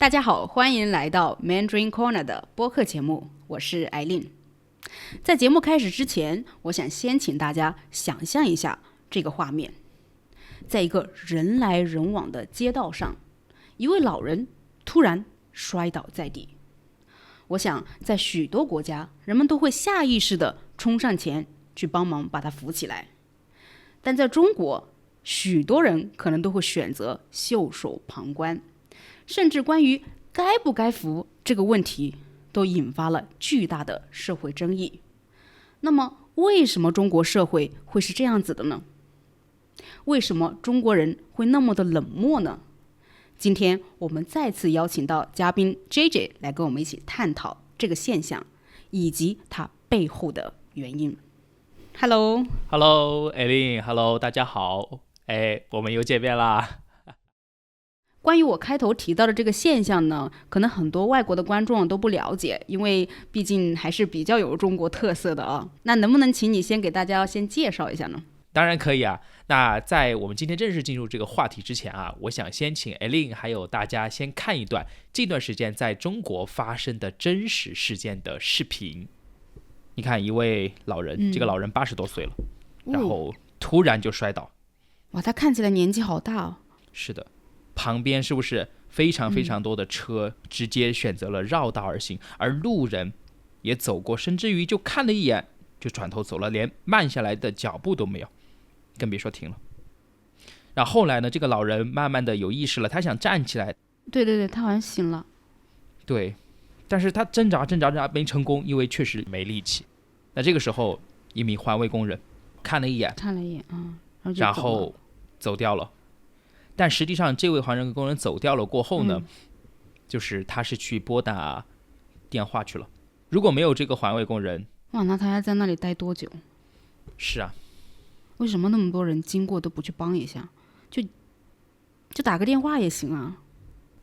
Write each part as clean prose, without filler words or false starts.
大家好，欢迎来到 Mandarin Corner 的播客节目，我是艾琳。在节目开始之前，我想先请大家想象一下这个画面。在一个人来人往的街道上，一位老人突然摔倒在地。我想在许多国家，人们都会下意识地冲上前去帮忙把他扶起来。但在中国，许多人可能都会选择袖手旁观，甚至关于该不该扶这个问题都引发了巨大的社会争议。那么为什么中国社会会是这样子的呢？为什么中国人会那么的冷漠呢？今天我们再次邀请到嘉宾 JJ 来跟我们一起探讨这个现象以及它背后的原因。Hello， 艾琳 ，Hello， 大家好，我们又见面啦。关于我开头提到的这个现象呢，可能很多外国的观众都不了解，因为毕竟还是比较有中国特色的啊。那能不能请你先给大家先介绍一下呢？当然可以啊。那在我们今天正式进入这个话题之前啊，我想先请艾琳还有大家先看一段近段时间在中国发生的真实事件的视频。你看，一位老人，这个老人80多岁了，然后突然就摔倒。哇，他看起来年纪好大哦。是的，旁边是不是非常非常多的车直接选择了绕道而行，而路人也走过，甚至于就看了一眼就转头走了，连慢下来的脚步都没有，更别说停了。然后后来呢，这个老人慢慢的有意识了，他想站起来。对，他好像醒了。对，但是他挣扎没成功，因为确实没力气。那这个时候，一名环卫工人看了一眼，然后走掉了。但实际上，这位环卫工人走掉了过后呢，就是他是去拨打电话去了。如果没有这个环卫工人，哇，那他还在那里待多久？是啊，为什么那么多人经过都不去帮一下？就打个电话也行啊。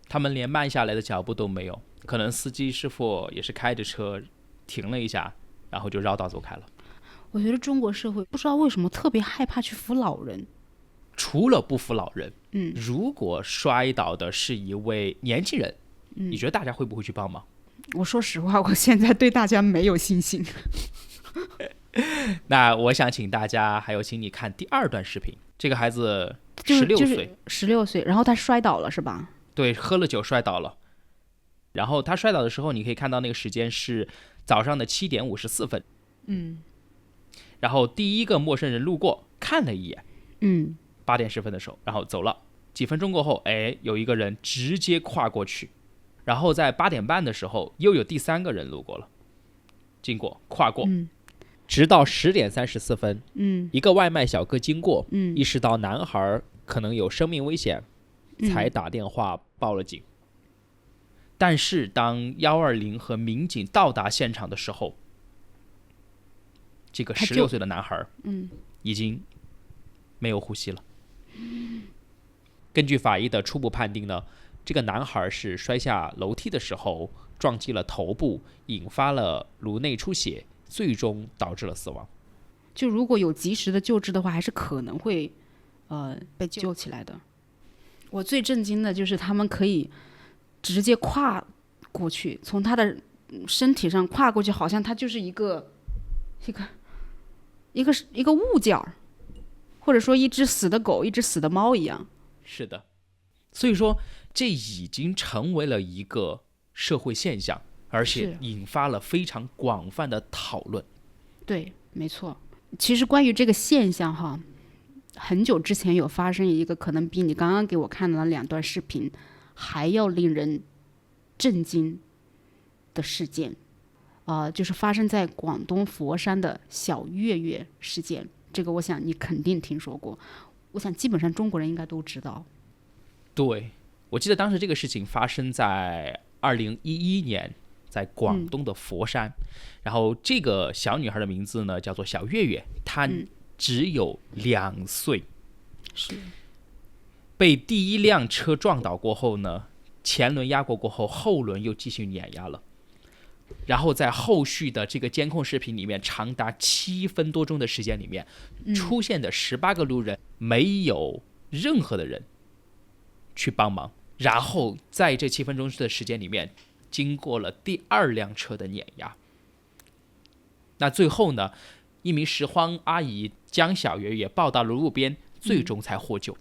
他们连慢下来的脚步都没有，可能司机师傅也是开着车停了一下，然后就绕道走开了。我觉得中国社会不知道为什么特别害怕去扶老人。除了不扶老人，如果摔倒的是一位年轻人，你觉得大家会不会去帮忙？我说实话，我现在对大家没有信心。那我想请大家还有请你看第二段视频。这个孩子16岁，16岁，然后他摔倒了是吧？对，喝了酒摔倒了。然后他摔倒的时候，你可以看到那个时间是早上的7点54分。然后第一个陌生人路过看了一眼，8点10分的时候，然后走了。几分钟过后，有一个人直接跨过去。然后在8点半的时候，又有第3个人路过了，经过跨过，直到10点34分，一个外卖小哥经过，意识到男孩可能有生命危险，才打电话报了警。但是当120和民警到达现场的时候，这个16岁的男孩已经没有呼吸了。根据法医的初步判定呢，这个男孩是摔下楼梯的时候撞击了头部，引发了颅内出血，最终导致了死亡。就如果有及时的救治的话，还是可能会被救起来的。我最震惊的就是他们可以直接跨过去，从他的身体上跨过去，好像他就是一个物件，或者说一只死的狗，一只死的猫一样。是的，所以说这已经成为了一个社会现象，而且引发了非常广泛的讨论。对，没错。其实关于这个现象哈，很久之前有发生一个可能比你刚刚给我看的那2段视频还要令人震惊的事件，就是发生在广东佛山的小月月事件。这个我想你肯定听说过，我想基本上中国人应该都知道。对，我记得当时这个事情发生在2011年，在广东的佛山。然后这个小女孩的名字呢叫做小月月，她只有2岁。是被第一辆车撞倒过后呢，前轮压过过后，后轮又继续碾压了。然后在后续的这个监控视频里面，长达7分多钟的时间里面，出现的18个路人，没有任何的人去帮忙，然后在这7分钟的时间里面，经过了第2辆车的碾压。那最后呢，一名拾荒阿姨江小月也抱到了路边，最终才获救。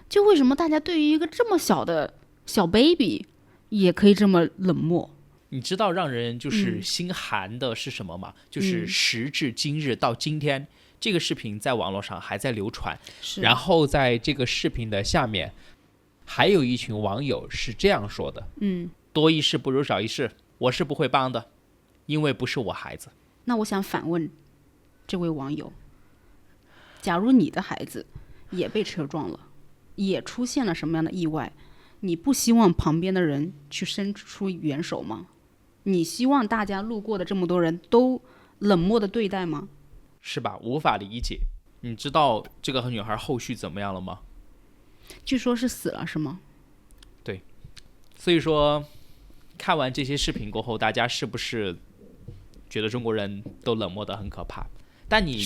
就为什么大家对于一个这么小的小 baby 也可以这么冷漠？你知道让人就是心寒的是什么吗？就是时至今日到今天，这个视频在网络上还在流传。然后在这个视频的下面，还有一群网友是这样说的：多一事不如少一事，我是不会帮的，因为不是我孩子。那我想反问这位网友，假如你的孩子也被车撞了，也出现了什么样的意外，你不希望旁边的人去伸出援手吗？你希望大家路过的这么多人都冷漠的对待吗？是吧？无法理解。你知道这个女孩后续怎么样了吗？据说是死了，是吗？对。所以说看完这些视频过后，大家是不是觉得中国人都冷漠的很可怕？但你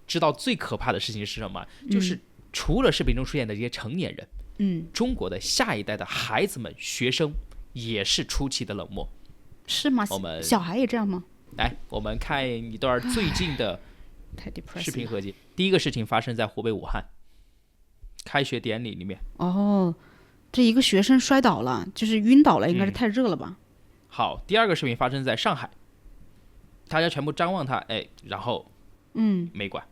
知道最可怕的事情是什么？就是除了视频中出现的这些成年人，中国的下一代的孩子们、学生也是出奇的冷漠。是吗？小孩也这样吗？来，我们看一段最近的视频合集。第一个事情发生在湖北武汉开学典礼里面。这一个学生摔倒了，就是晕倒了，应该是太热了吧。好，第二个视频发生在上海，大家全部张望他，然后没管。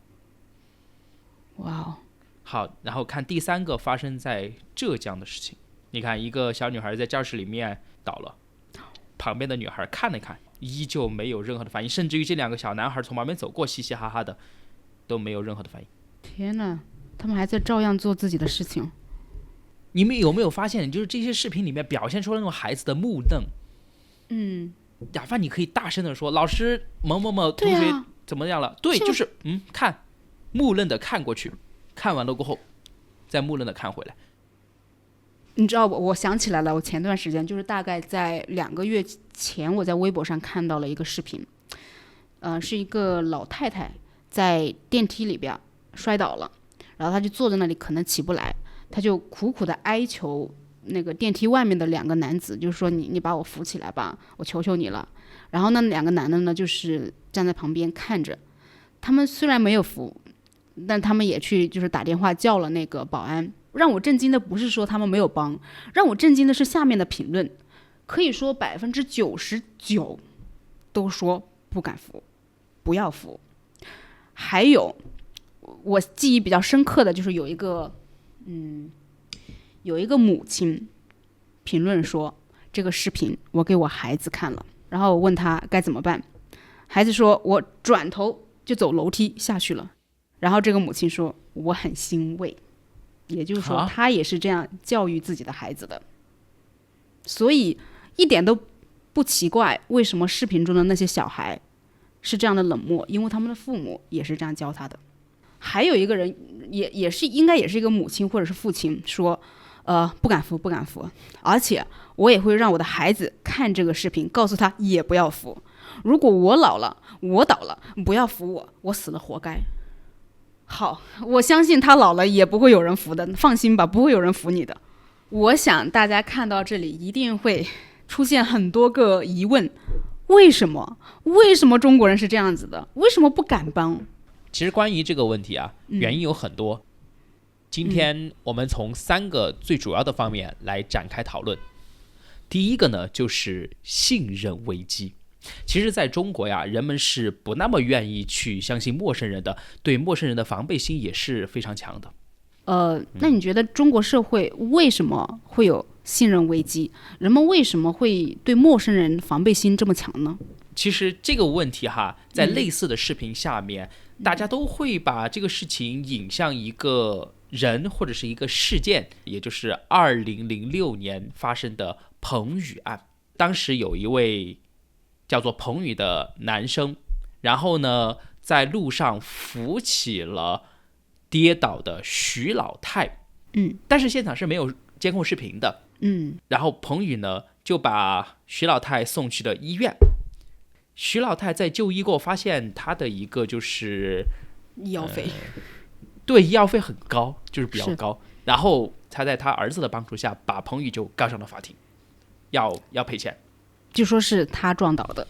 哇哦。好，然后看第三个发生在浙江的事情。你看，一个小女孩在教室里面倒了，旁边的女孩看了看，依旧没有任何的反应，甚至于这2个小男孩从旁边走过，嘻嘻哈哈的，都没有任何的反应。天哪，他们还在照样做自己的事情。你们有没有发现，就是这些视频里面表现出了那种孩子的木讷？哪怕你可以大声的说，老师某某某同学怎么样了？对，就是看，木讷的看过去，看完了过后，再木讷的看回来。你知道我想起来了，我前段时间就是大概在2个月前，我在微博上看到了一个视频，是一个老太太在电梯里边摔倒了，然后她就坐在那里，可能起不来，她就苦苦的哀求那个电梯外面的2个男子，就是说你把我扶起来吧，我求求你了。然后那2个男的呢，就是站在旁边看着，他们虽然没有扶，但他们也去就是打电话叫了那个保安。让我震惊的不是说他们没有帮，让我震惊的是下面的评论，可以说99%都说不敢扶，不要扶。还有我记忆比较深刻的就是有一个母亲评论说，这个视频我给我孩子看了，然后我问他该怎么办，孩子说我转头就走楼梯下去了。然后这个母亲说我很欣慰，也就是说他也是这样教育自己的孩子的。所以一点都不奇怪为什么视频中的那些小孩是这样的冷漠，因为他们的父母也是这样教他的。还有一个人也是应该也是一个母亲或者是父亲说不敢扶，而且我也会让我的孩子看这个视频，告诉他也不要扶，如果我老了我倒了不要扶我，我死了活该。好，我相信他老了也不会有人扶的，放心吧，不会有人扶你的。我想大家看到这里一定会出现很多个疑问，为什么中国人是这样子的？为什么不敢帮？其实关于这个问题啊，原因有很多。今天我们从3个最主要的方面来展开讨论。第一个呢，就是信任危机。其实在中国呀，人们是不那么愿意去相信陌生人的，对陌生人的防备心也是非常强的。那你觉得中国社会为什么会有信任危机？人们为什么会对陌生人防备心这么强呢？其实这个问题哈，在类似的视频下面，大家都会把这个事情引向一个人或者是一个事件，也就是2006年发生的彭宇案。当时有一位叫做彭宇的男生，然后呢在路上扶起了跌倒的徐老太，但是现场是没有监控视频的，然后彭宇呢就把徐老太送去了医院。徐老太在就医过发现她的一个就是医药费，对，医药费很高，就是比较高。然后他在他儿子的帮助下，把彭宇就告上了法庭，要赔钱，就说是他撞倒的。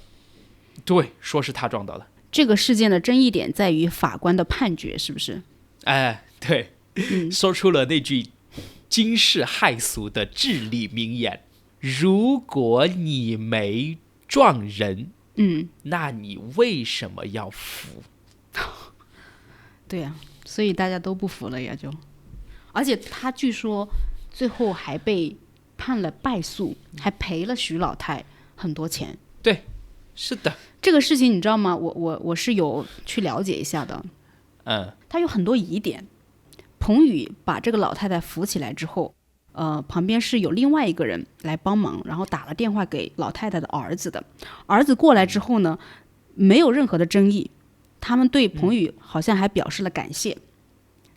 对，说是他撞倒的。这个事件的争议点在于法官的判决，是不是？哎，对，说出了那句惊世骇俗的至理名言：如果你没撞人，那你为什么要服？对呀，所以大家都不服了呀，就。而且他据说最后还被判了败诉，还赔了徐老太很多钱。对，是的。这个事情你知道吗？我是有去了解一下的。他有很多疑点。彭宇把这个老太太扶起来之后，旁边是有另外一个人来帮忙，然后打了电话给老太太的儿子的。儿子过来之后呢，没有任何的争议，他们对彭宇好像还表示了感谢。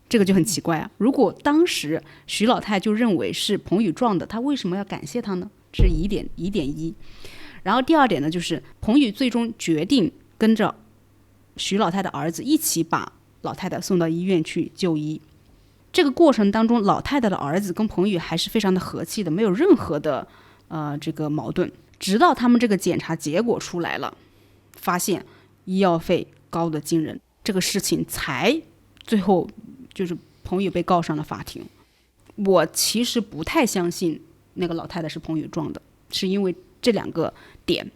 这个就很奇怪啊！如果当时徐老太就认为是彭宇撞的，他为什么要感谢他呢？这是疑点一。然后第二点呢，就是彭宇最终决定跟着徐老太的儿子一起把老太太送到医院去就医。这个过程当中，老太太的儿子跟彭宇还是非常的和气的，没有任何的这个矛盾。直到他们这个检查结果出来了，发现医药费高的惊人，这个事情才最后就是彭宇被告上了法庭。我其实不太相信那个老太太是彭宇撞的，是因为这两个点。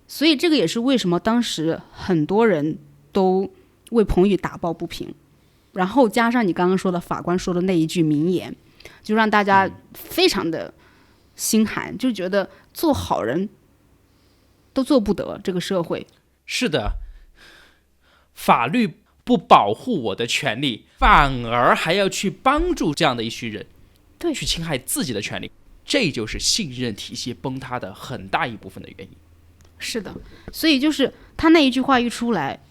所以这个也是为什么当时很多人都为彭宇打抱不平。然后加上你刚刚说的法官说的那一句名言，就让大家非常的心寒，就觉得做好人都做不得这个社会。是的，法律不保护我的权利，反而还要去帮助这样的一群人，对，去侵害自己的权利，这就是信任体系崩塌的很大一部分的原因。是的，所以就是他那一句话一出来，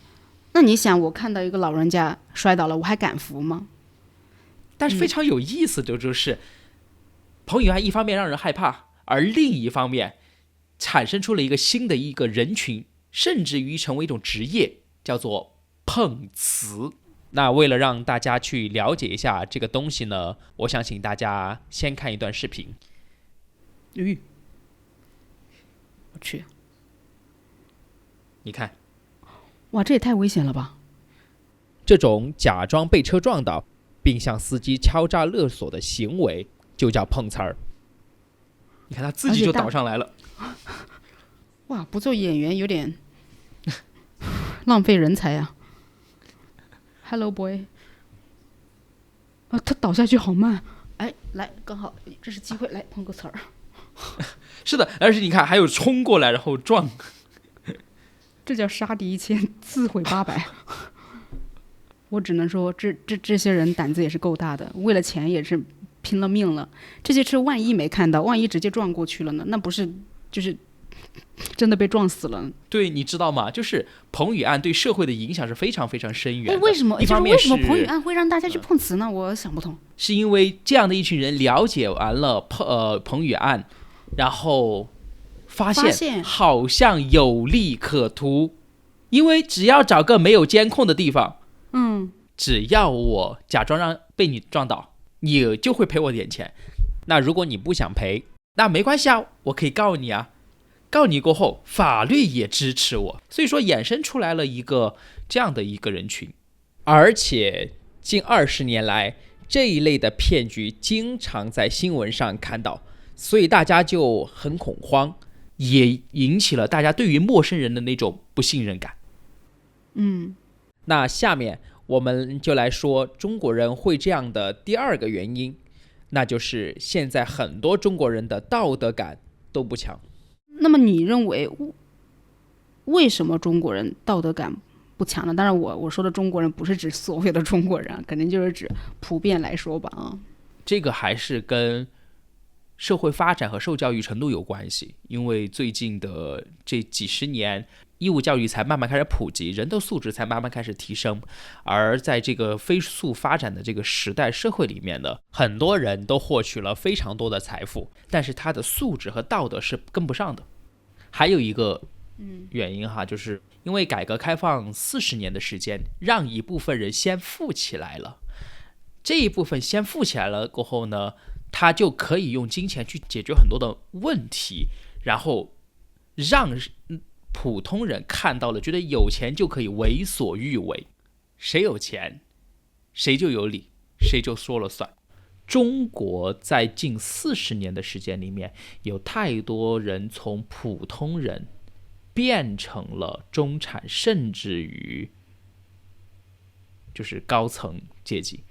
那你想，我看到一个老人家摔倒了，我还敢扶吗？但是非常有意思的就是，彭宇案一方面让人害怕，而另一方面产生出了一个新的一个人群，甚至于成为一种职业，叫做碰瓷。那为了让大家去了解一下这个东西呢，我想请大家先看一段视频。我去，你看，哇，这也太危险了吧！这种假装被车撞倒，并向司机敲诈勒索的行为，就叫碰瓷儿。你看他自己就倒上来了。哇，不做演员有点浪费人才啊。Hello boy， 他倒下去好慢。哎，来，刚好这是机会，来碰个瓷儿。是的，而且你看还有冲过来然后撞。这叫杀敌1000，自毁800。我只能说，这些人胆子也是够大的，为了钱也是拼了命了。这些车万一没看到，万一直接撞过去了呢？那不是就是真的被撞死了？对，你知道吗？就是彭宇案对社会的影响是非常非常深远的。为什么？就是为什么彭宇案会让大家去碰瓷呢？我想不通。是因为这样的一群人了解完了彭宇案，然后发现好像有利可图，因为只要找个没有监控的地方，只要我假装让被你撞倒，你就会赔我点钱。那如果你不想赔，那没关系啊，我可以告你啊。告你过后，法律也支持我，所以说衍生出来了一个这样的一个人群。而且近20年来，这一类的骗局经常在新闻上看到，所以大家就很恐慌，也引起了大家对于陌生人的那种不信任感。那下面我们就来说中国人会这样的第二个原因，那就是现在很多中国人的道德感都不强。那么你认为为什么中国人道德感不强呢？当然我说的中国人不是指所有的中国人，肯定就是指普遍来说吧啊。这个还是跟社会发展和受教育程度有关系，因为最近的这几十年，义务教育才慢慢开始普及，人的素质才慢慢开始提升。而在这个飞速发展的这个时代社会里面呢，很多人都获取了非常多的财富，但是他的素质和道德是跟不上的。还有一个原因哈，就是因为改革开放40年的时间，让一部分人先富起来了，这一部分先富起来了过后呢，他就可以用金钱去解决很多的问题，然后让普通人看到了，觉得有钱就可以为所欲为，谁有钱谁就有理，谁就说了算。中国在近40年的时间里面，有太多人从普通人变成了中产，甚至于就是高层阶级，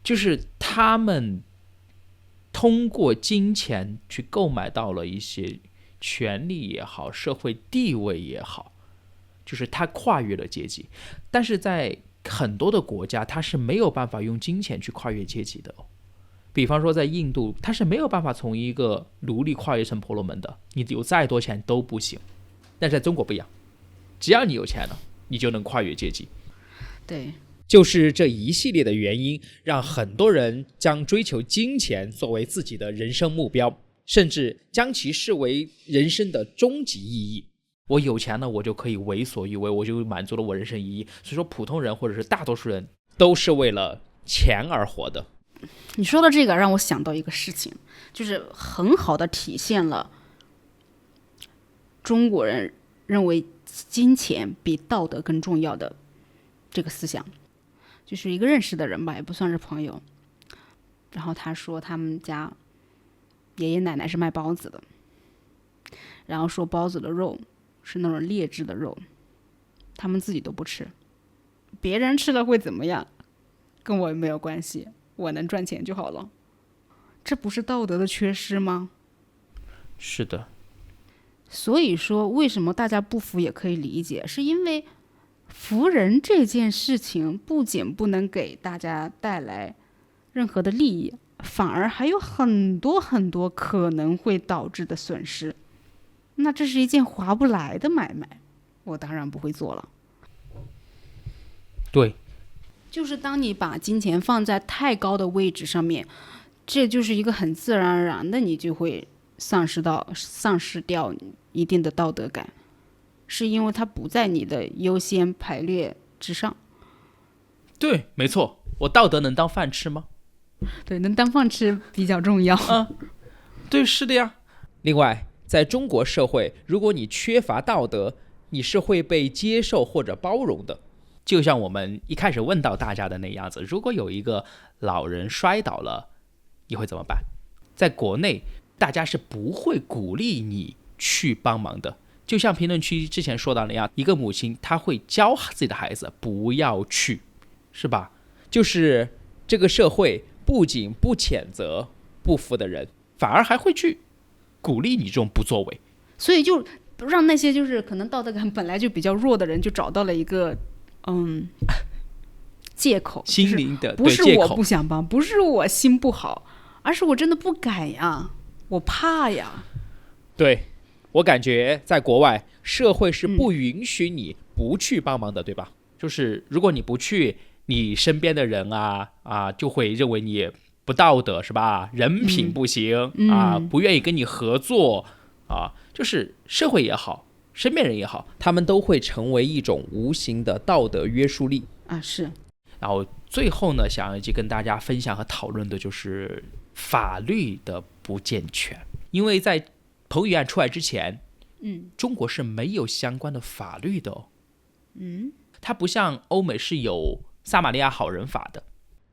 就是他们通过金钱去购买到了一些权利也好，社会地位也好，就是他跨越了阶级。但是在很多的国家，他是没有办法用金钱去跨越阶级的。比方说在印度，他是没有办法从一个奴隶跨越成婆罗门的，你有再多钱都不行。但是在中国不一样，只要你有钱了，你就能跨越阶级。对，就是这一系列的原因，让很多人将追求金钱作为自己的人生目标，甚至将其视为人生的终极意义。我有钱了，我就可以为所欲为，我就满足了我人生意义。所以说普通人或者是大多数人都是为了钱而活的。你说的这个让我想到一个事情，就是很好的体现了中国人认为金钱比道德更重要的这个思想。就是一个认识的人吧，也不算是朋友，然后他说他们家爷爷奶奶是卖包子的，然后说包子的肉是那种劣质的肉，他们自己都不吃，别人吃了会怎么样跟我没有关系，我能赚钱就好了。这不是道德的缺失吗？是的。所以说为什么大家不服也可以理解，是因为服人这件事情不仅不能给大家带来任何的利益，反而还有很多很多可能会导致的损失。那这是一件划不来的买卖，我当然不会做了。对，就是当你把金钱放在太高的位置上面，这就是一个很自然而然的，你就会丧失掉一定的道德感，是因为它不在你的优先排列之上。对，没错。我道德能当饭吃吗？对，能当饭吃比较重要。对，是的呀。另外，在中国社会，如果你缺乏道德，你是会被接受或者包容的。就像我们一开始问到大家的那样子，如果有一个老人摔倒了，你会怎么办？在国内，大家是不会鼓励你去帮忙的。就像评论区之前说到那样，一个母亲她会教自己的孩子不要去，是吧？就是这个社会不仅不谴责不服的人，反而还会去鼓励你这种不作为。所以就让那些就是可能道德感本来就比较弱的人，就找到了一个借口，心灵的不是我对借口不想帮，不是我心不好，而是我真的不敢呀，我怕呀。对，我感觉在国外社会是不允许你不去帮忙的，对吧？就是如果你不去，你身边的人就会认为你不道德，是吧？人品不行不愿意跟你合作就是社会也好，身边人也好，他们都会成为一种无形的道德约束力是。然后最后呢，想要跟大家分享和讨论的就是法律的不健全。因为在彭宇案出来之前，中国是没有相关的法律的它不像欧美是有撒玛利亚好人法的。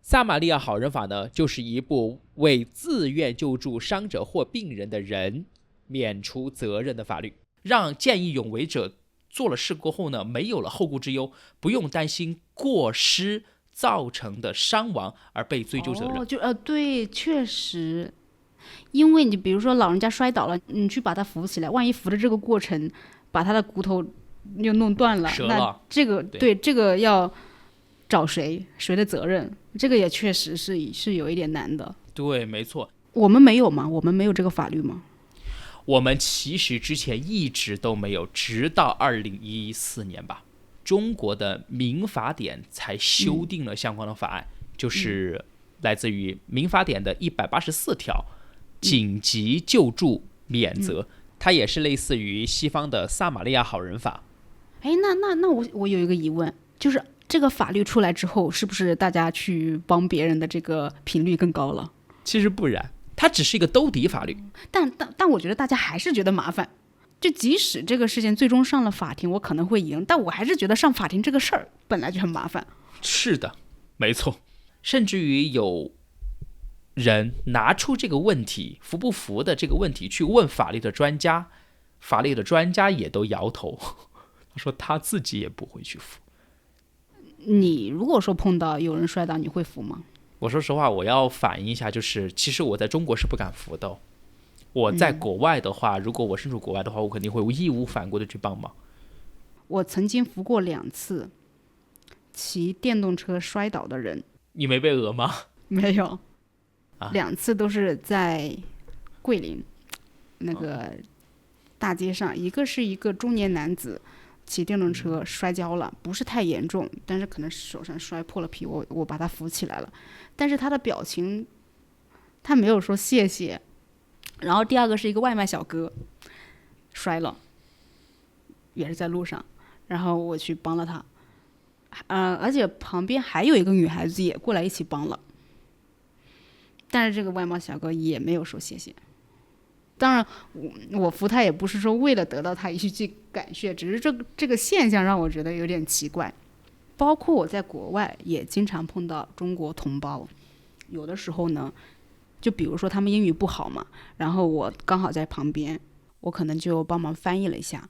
撒玛利亚好人法呢，就是一部为自愿救助伤者或病人的人免除责任的法律，让见义勇为者做了事过后呢，没有了后顾之忧，不用担心过失造成的伤亡而被追究责任。对，确实，因为你比如说老人家摔倒了，你去把他扶起来，万一扶的这个过程把他的骨头又弄断了，折了，那这个对这个要找谁的责任？这个也确实是有一点难的。对，没错。我们没有吗？我们没有这个法律吗？我们其实之前一直都没有，直到2014年吧，中国的民法典才修订了相关的法案，就是来自于民法典的184条，紧急救助免责，它也是类似于西方的撒玛利亚好人法。那我有一个疑问，就是这个法律出来之后，是不是大家去帮别人的这个频率更高了？其实不然，它只是一个兜底法律。但我觉得大家还是觉得麻烦。就即使这个事情最终上了法庭，我可能会赢，但我还是觉得上法庭这个事儿本来就很麻烦。是的，没错。甚至于有人拿出这个问题服不服的这个问题去问法律的专家，法律的专家也都摇头，他说他自己也不会去服。你如果说碰到有人摔倒，你会服吗？我说实话，我要反映一下，就是其实我在中国是不敢服的。我在国外的话，如果我身处国外的话，我肯定会义无反顾的去帮忙。我曾经扶过2次骑电动车摔倒的人。你没被讹吗？没有，2次都是在桂林那个大街上，一个是一个中年男子骑电动车摔跤了，不是太严重，但是可能手上摔破了皮，我把他扶起来了，但是他的表情，他没有说谢谢。然后第二个是一个外卖小哥摔了，也是在路上，然后我去帮了他，而且旁边还有一个女孩子也过来一起帮了，但是这个外卖小哥也没有说谢谢。当然我扶他也不是说为了得到他一句感谢，只是这个现象让我觉得有点奇怪。包括我在国外也经常碰到中国同胞，有的时候呢，就比如说他们英语不好嘛，然后我刚好在旁边，我可能就帮忙翻译了一下，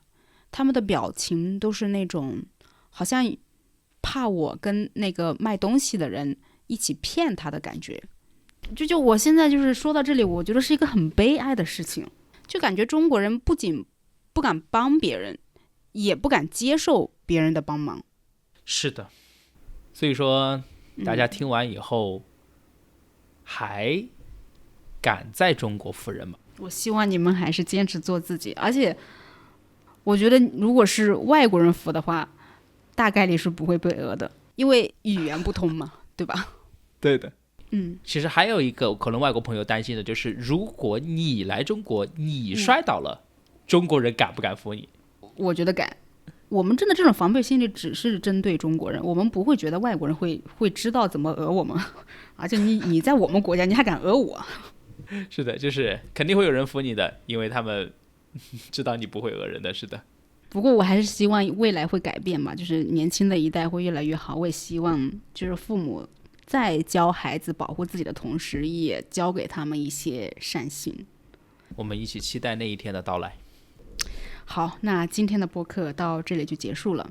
他们的表情都是那种好像怕我跟那个卖东西的人一起骗他的感觉。就我现在就是说到这里，我觉得是一个很悲哀的事情，就感觉中国人不仅不敢帮别人，也不敢接受别人的帮忙。是的，所以说大家听完以后，还敢在中国扶人吗？我希望你们还是坚持做自己，而且我觉得如果是外国人扶的话，大概率是不会被讹的，因为语言不通嘛，对吧？对的。其实还有一个可能外国朋友担心的就是，如果你来中国，你摔倒了，中国人敢不敢扶你？我觉得敢。我们真的这种防备心理只是针对中国人，我们不会觉得外国人会知道怎么讹我们，而且你在我们国家你还敢讹我？是的，就是肯定会有人扶你的，因为他们知道你不会讹人的。是的。不过我还是希望未来会改变吧，就是年轻的一代会越来越好。我也希望就是父母在教孩子保护自己的同时，也教给他们一些善心。我们一起期待那一天的到来。好，那今天的播客到这里就结束了。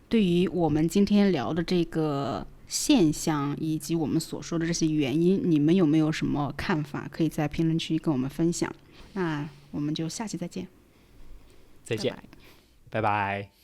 对于我们今天聊的这个现象以及我们所说的这些原因，你们有没有什么看法？可以在评论区跟我们分享。那我们就下期再见。再见，拜拜。